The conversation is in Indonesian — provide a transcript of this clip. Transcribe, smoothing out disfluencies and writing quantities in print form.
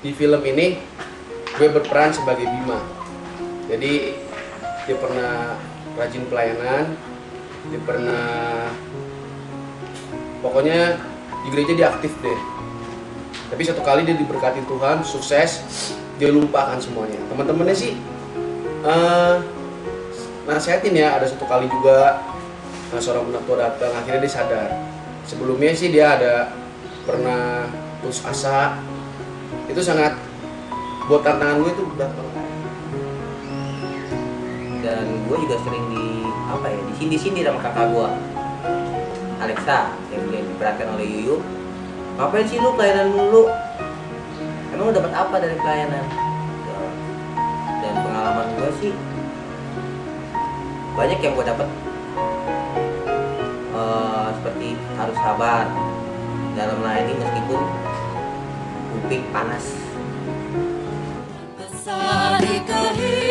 Di film ini gue berperan sebagai Bima. Jadi dia pernah rajin pelayanan, dia pernah pokoknya di gereja dia aktif deh. Tapi satu kali dia diberkati Tuhan, sukses, dia lupakan semuanya. Teman-temannya sih nasihatin ya, ada satu kali juga seorang penatua datang, akhirnya dia sadar. Sebelumnya sih dia ada pernah putus asa. Itu sangat buat tantangan gue itu berat banget. Dan gue juga sering disindi sama kakak gue, Alexa, yang diperhatikan oleh Yuyu. Ngapain sih lu pelayanan dulu? Emang lu dapat apa dari pelayanan? Dan pengalaman gue sih banyak yang gue dapat, seperti harus sabar dalam melayani meskipun kuping panas. Asari kehidupan